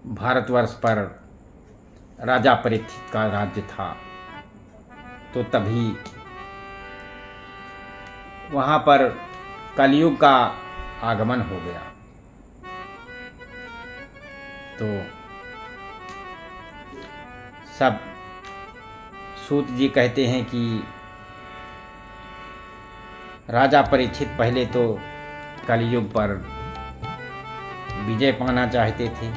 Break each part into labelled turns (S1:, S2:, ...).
S1: भारतवर्ष पर राजा परीक्षित का राज्य था, तो तभी वहाँ पर कलयुग का आगमन हो गया। तो सब सूत जी कहते हैं कि राजा परीक्षित पहले तो कलयुग पर विजय पाना चाहते थे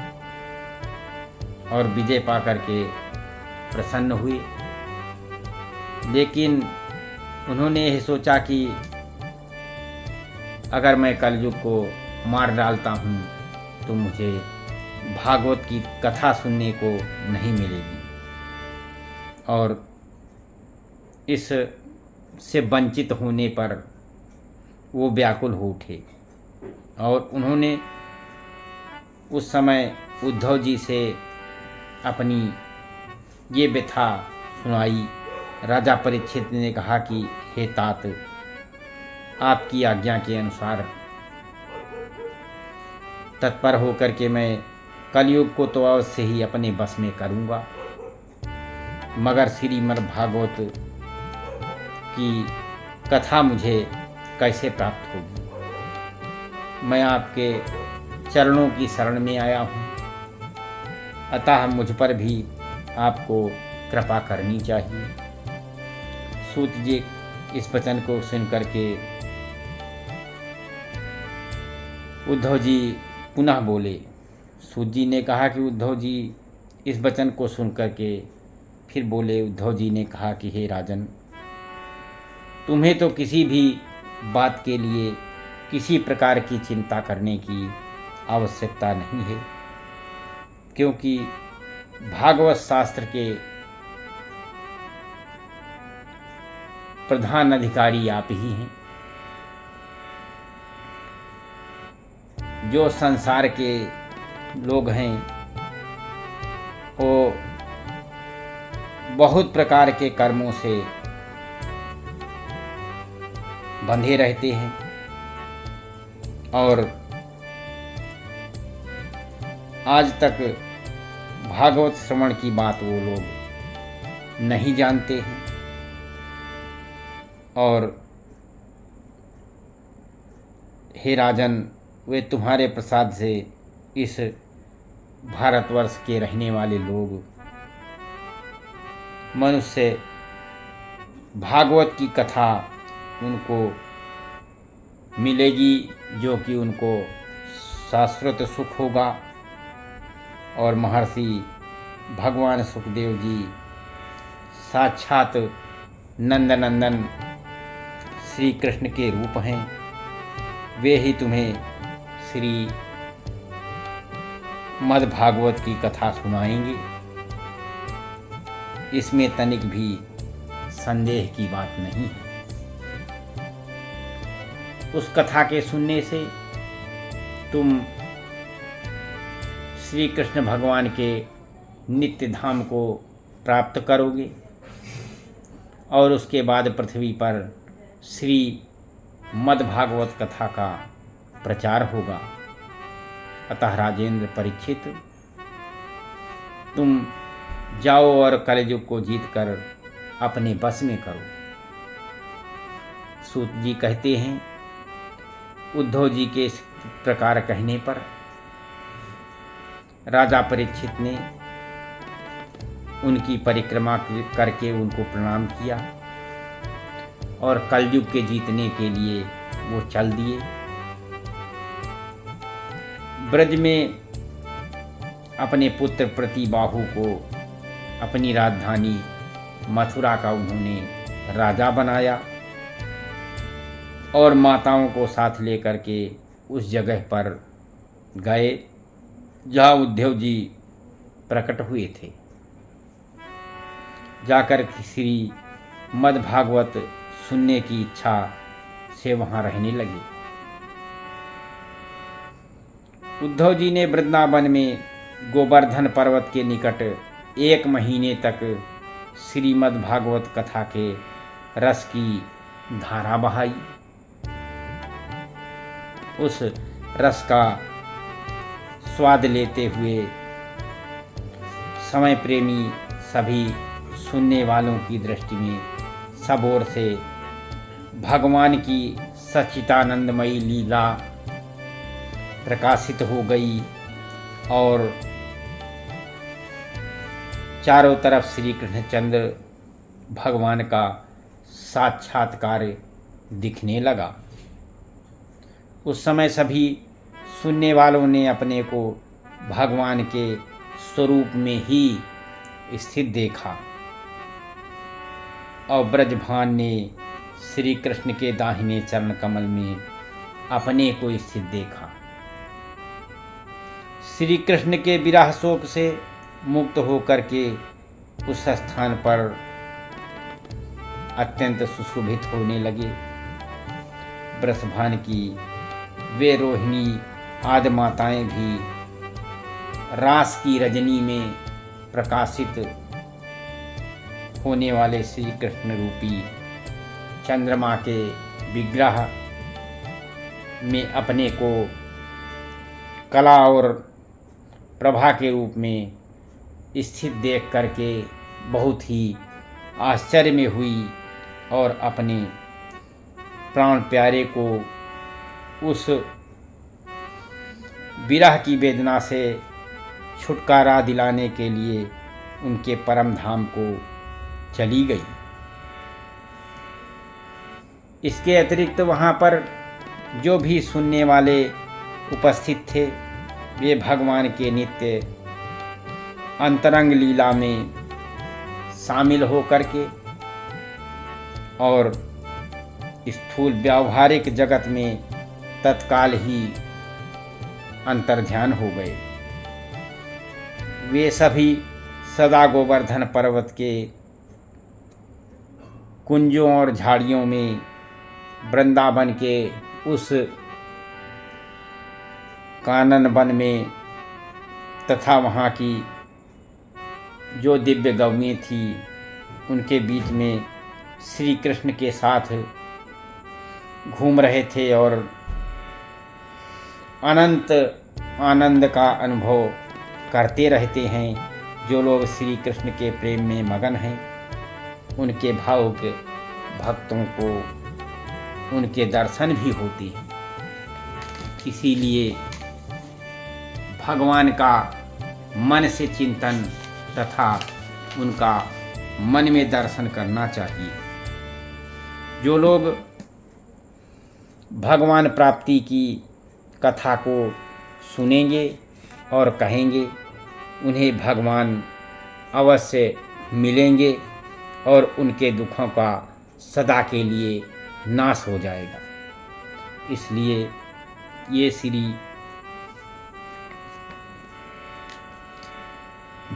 S1: और विजय पा करके प्रसन्न हुए, लेकिन उन्होंने यह सोचा कि अगर मैं कलयुग को मार डालता हूँ तो मुझे भागवत की कथा सुनने को नहीं मिलेगी, और इस से वंचित होने पर वो व्याकुल हो उठे। और उन्होंने उस समय उद्धव जी से अपनी ये व्यथा सुनाई। राजा परीक्षित ने कहा कि हे तात, आपकी आज्ञा के अनुसार तत्पर होकर के मैं कलयुग को तो अवश्य ही अपने बस में करूँगा, मगर श्रीमद् भागवत की कथा मुझे कैसे प्राप्त होगी। मैं आपके चरणों की शरण में आया हूँ, अतः मुझ पर भी आपको कृपा करनी चाहिए। सूत जी इस वचन को सुन करके उद्धव जी पुनः बोले। सूत जी ने कहा कि उद्धव जी इस वचन को सुन करके फिर बोले। उद्धव जी ने कहा कि हे राजन, तुम्हें तो किसी भी बात के लिए किसी प्रकार की चिंता करने की आवश्यकता नहीं है, क्योंकि भागवत शास्त्र के प्रधान अधिकारी आप ही हैं। जो संसार के लोग हैं वो बहुत प्रकार के कर्मों से बंधे रहते हैं और आज तक भागवत श्रवण की बात वो लोग नहीं जानते हैं। और हे राजन, वे तुम्हारे प्रसाद से इस भारतवर्ष के रहने वाले लोग मनुष्य भागवत की कथा उनको मिलेगी, जो कि उनको शाश्वत सुख होगा। और महर्षि भगवान सुखदेव जी साक्षात नंदनंदन श्री कृष्ण के रूप हैं, वे ही तुम्हें श्री मद् भागवत की कथा सुनाएंगे। इसमें तनिक भी संदेह की बात नहीं है। उस कथा के सुनने से तुम श्री कृष्ण भगवान के नित्य धाम को प्राप्त करोगे और उसके बाद पृथ्वी पर श्री मद् भागवत कथा का प्रचार होगा। अतः राजेंद्र परीक्षित, तुम जाओ और कलयुग को जीतकर अपने बस में करो। सूत जी कहते हैं, उद्धव जी के इस प्रकार कहने पर राजा परीक्षित ने उनकी परिक्रमा करके उनको प्रणाम किया और कलयुग के जीतने के लिए वो चल दिए। ब्रज में अपने पुत्र प्रतिबाहु को अपनी राजधानी मथुरा का उन्होंने राजा बनाया और माताओं को साथ लेकर के उस जगह पर गए जहाँ उद्धव जी प्रकट हुए थे। जाकर श्री मद् भागवत सुनने की इच्छा से वहाँ रहने लगे। उद्धव जी ने वृंदावन में गोवर्धन पर्वत के निकट 1 महीने तक श्रीमद् भागवत कथा के रस की धारा बहाई। उस रस का स्वाद लेते हुए समय प्रेमी सभी सुनने वालों की दृष्टि में सब ओर से भगवान की सच्चिदानंदमयी लीला प्रकाशित हो गई और चारों तरफ श्री कृष्णचंद्र भगवान का साक्षात्कार दिखने लगा। उस समय सभी सुनने वालों ने अपने को भगवान के स्वरूप में ही स्थित देखा और ब्रजभान ने श्री कृष्ण के दाहिने चरण कमल में अपने को स्थित देखा। श्री कृष्ण के विरह शोक से मुक्त होकर के उस स्थान पर अत्यंत सुशोभित होने लगे। ब्रजभान की वे रोहिणी आदि माताएं भी रास की रजनी में प्रकाशित होने वाले श्री कृष्ण रूपी चंद्रमा के विग्रह में अपने को कला और प्रभा के रूप में स्थित देख करके बहुत ही आश्चर्य में हुई और अपने प्राण प्यारे को उस विरह की वेदना से छुटकारा दिलाने के लिए उनके परम धाम को चली गई। इसके अतिरिक्त वहाँ पर जो भी सुनने वाले उपस्थित थे वे भगवान के नित्य अंतरंग लीला में शामिल हो करके और स्थूल व्यावहारिक जगत में तत्काल ही अंतर्ध्यान हो गए। वे सभी सदा गोवर्धन पर्वत के कुंजों और झाड़ियों में वृंदावन के उस कानन वन में तथा वहाँ की जो दिव्य गौएं थी उनके बीच में श्री कृष्ण के साथ घूम रहे थे और अनंत आनंद का अनुभव करते रहते हैं। जो लोग श्री कृष्ण के प्रेम में मगन हैं उनके भावुक भक्तों को उनके दर्शन भी होते हैं। इसीलिए भगवान का मन से चिंतन तथा उनका मन में दर्शन करना चाहिए। जो लोग भगवान प्राप्ति की कथा को सुनेंगे और कहेंगे उन्हें भगवान अवश्य मिलेंगे और उनके दुखों का सदा के लिए नाश हो जाएगा। इसलिए ये श्री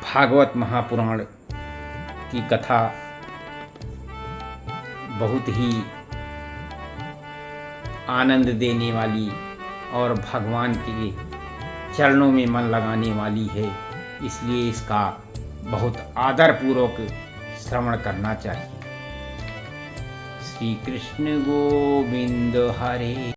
S1: भागवत महापुराण की कथा बहुत ही आनंद देने वाली और भगवान के चरणों में मन लगाने वाली है। इसलिए इसका बहुत आदरपूर्वक श्रवण करना चाहिए। श्री कृष्ण गोविंद हरे।